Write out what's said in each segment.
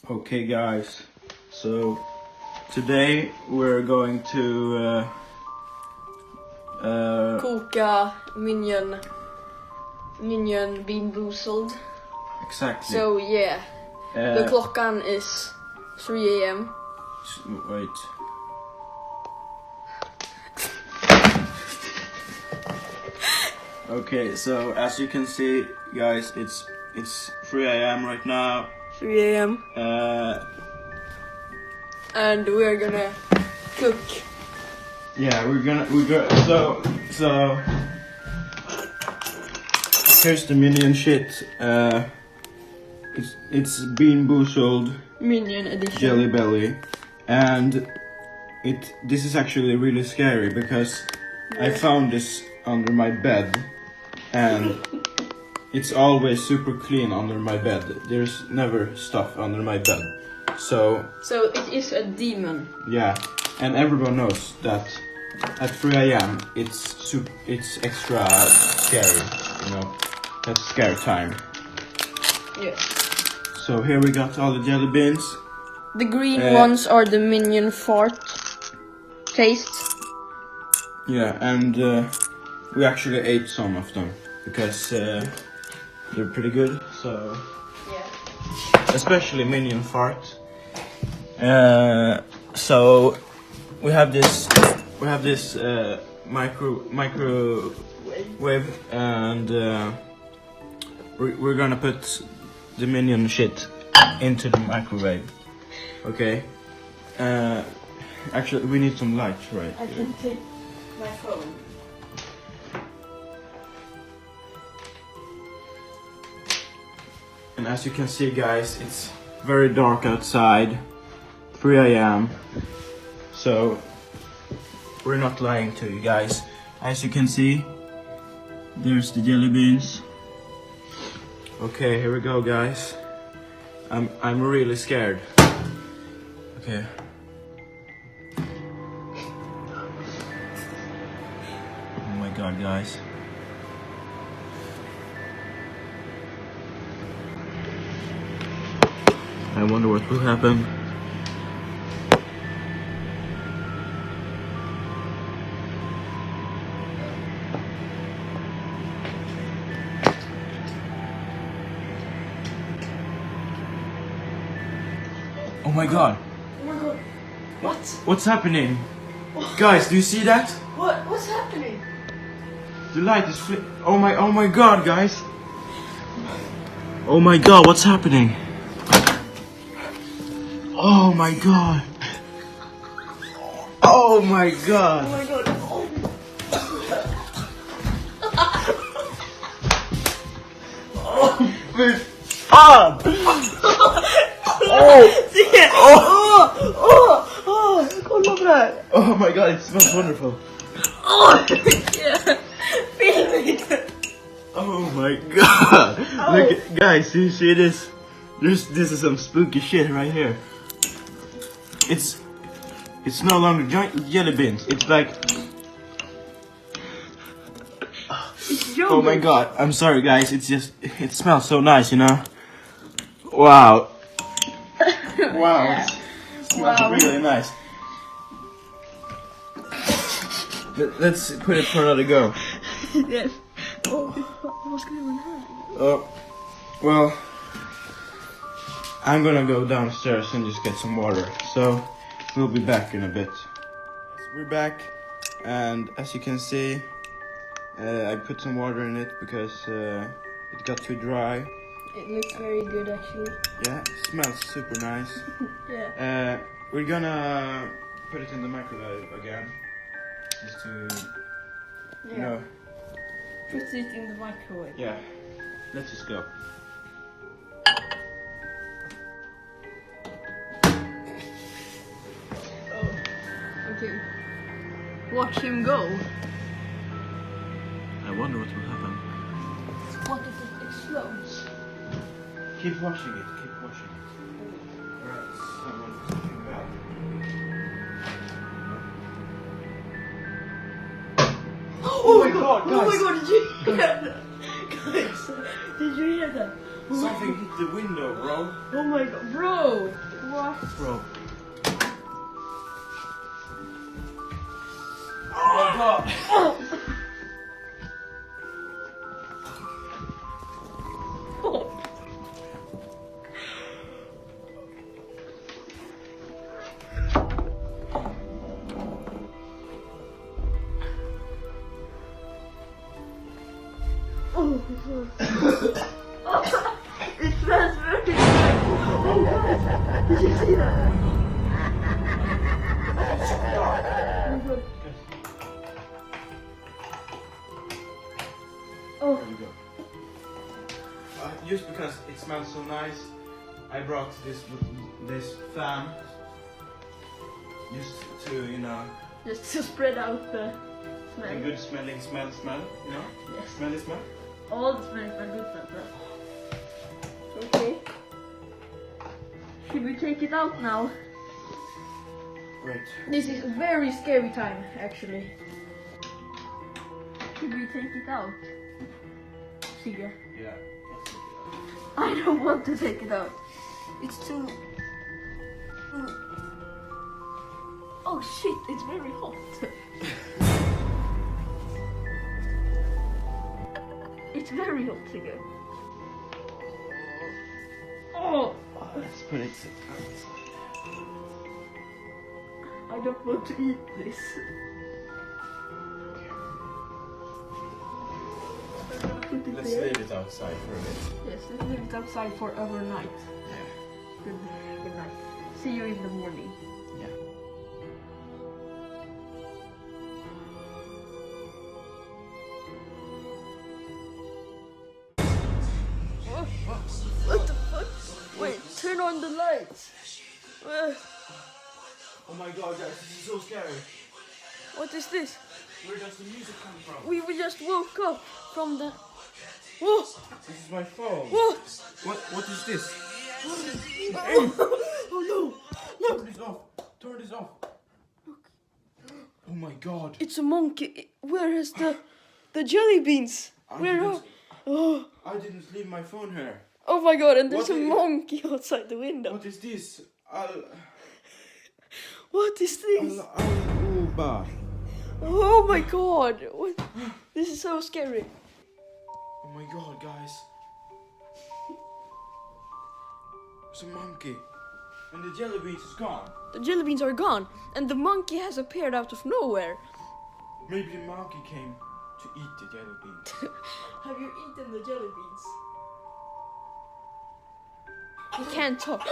Okay guys, so today we're going to koka Minion bean boozled. exactly. So yeah, the klockan is 3 a.m. Wait. Okay, so as you can see, guys, it's 3 a.m. right now. 3 a.m. And we're gonna cook. Yeah, we're gonna so here's the Minion shit. It's bean boozled Minion edition. Jelly Belly, and this is actually really scary because I found this under my bed, and it's always super clean under my bed. There's never stuff under my bed. So it is a demon. yeah, and everyone knows that at 3 a.m. it's extra scary, you know. That's scare time. Yeah. So here we got all the jelly beans. The green ones are the Minion fart taste. Yeah, and we actually ate some of them because they're pretty good. So Yeah. especially Minion fart. So we have this microwave, and we're gonna put the Minion shit into the microwave. Okay. Actually, we need some lights, right? I can take my phone. And as you can see, guys, it's very dark outside. 3 a.m. So we're not lying to you guys. As you can see, there's the jelly beans. Okay, here we go, guys. I'm really scared. Okay. Oh my god, guys. I wonder what will happen. Oh my god. Oh my god. What? What's happening? Guys, do you see that? What's happening? The light is oh my god, guys. Oh my god, what's happening? Oh my god. Oh my god. Oh my god. Ah! Kolla på det här. Oh my god, it smells wonderful. Yeah. Oh my god. Look, guys, do you see this? This is some spooky shit right here. It's no longer jelly beans. It's like It's yogurt. oh my god. I'm sorry, guys. It smells so nice, you know. Wow. Wow. It smells really nice. Let's put it for another go. Yes. Vad ska vi göra här? Oh, well, I'm gonna go downstairs and just get some water. So we'll be back in a bit. We're back, and as you can see, I put some water in it because it got too dry. It looks very good, actually. Yeah, it smells super nice. Yeah. We're gonna put it in the microwave again, just to, you know. Put it in the microwave. Yeah, let's just go. Okay. Watch him go. I wonder what will happen. What if it explodes? Keep watching it, keep watching it. Or else someone will something bad. Oh my god, god! Oh my god, did you hear that? Guys, did you hear that? Something hit the window, bro. Oh my god, bro! What? Bro. Oh my god! It smells very good. Did you see that? Oh. There you go. Just because it smells so nice, I brought this fan just to, you know, Just to spread out the a smell. good smelling smell, you know? Yes. Smelly smell. All the smells are good smell. Okay. Should we take it out now? Wait. This is a very scary time, actually. Should we take it out? Sigge? Yeah. I don't want to take it out. It's too... Oh shit, it's very hot. It's very hot, Sigge. Oh! Let's put it. I don't want to eat this. Put it Let's there. leave it outside for a bit. Yes, let's leave it outside for overnight. Yeah. Good night. See you in the morning. Yeah. What the fuck? Wait, turn on the lights. Oh my god, guys, this is so scary. What is this? Where does the music come from? We just woke up from the... Whoa! This is my phone. What? What is this? Oh no! Look! Turn this off. Turn this off. Oh my god. It's a monkey. Where is the jelly beans? Where are... Oh. I didn't leave my phone here. Oh my god, and there's What a monkey outside the window. What is this? What is this? Uba. Oh my god! What? This is so scary. Oh my god, guys. There's a monkey. And the jelly beans is gone. The jelly beans are gone, and the monkey has appeared out of nowhere. Maybe the monkey came to eat the jelly beans. Have you eaten the jelly beans? He can't talk.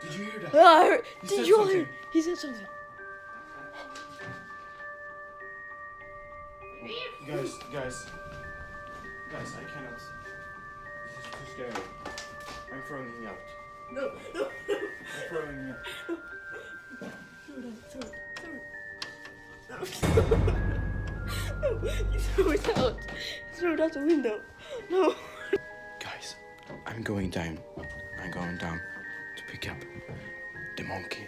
Did you hear that? Ah, I heard. He Did said you something. hear? He said something. Guys, I cannot. This is too scary. I'm throwing him out. No. I'm throwing him out. You threw it out. Throw it out the window. No. Guys, I'm going down. I'm going down to pick up the monkey.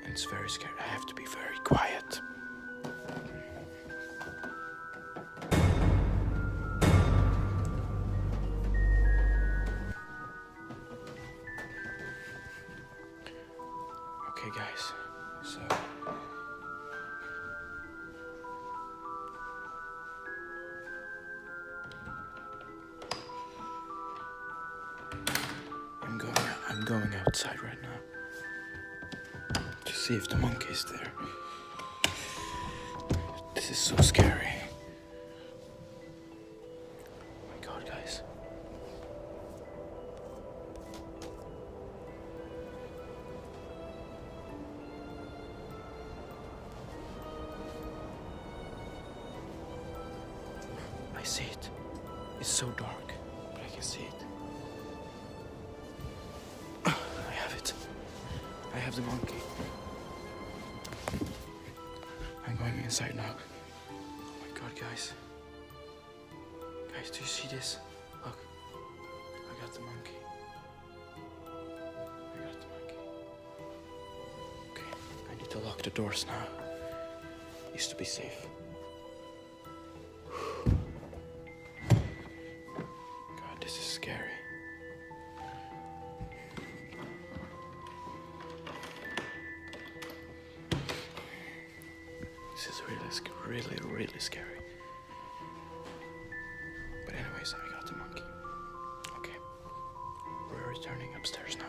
And it's very scary. I have to be very quiet. Okay, guys. So I'm going outside right now to see if the monkey is there. This is so scary. Oh my god, guys. I see it. It's so dark, but I can see it. I have it. I have the monkey. I'm going inside now. Oh my god, guys. Guys, do you see this? Look. I got the monkey. I got the monkey. Okay, I need to lock the doors now. Just to be safe. really scary. But anyways, I got the monkey. Okay, we're returning upstairs now.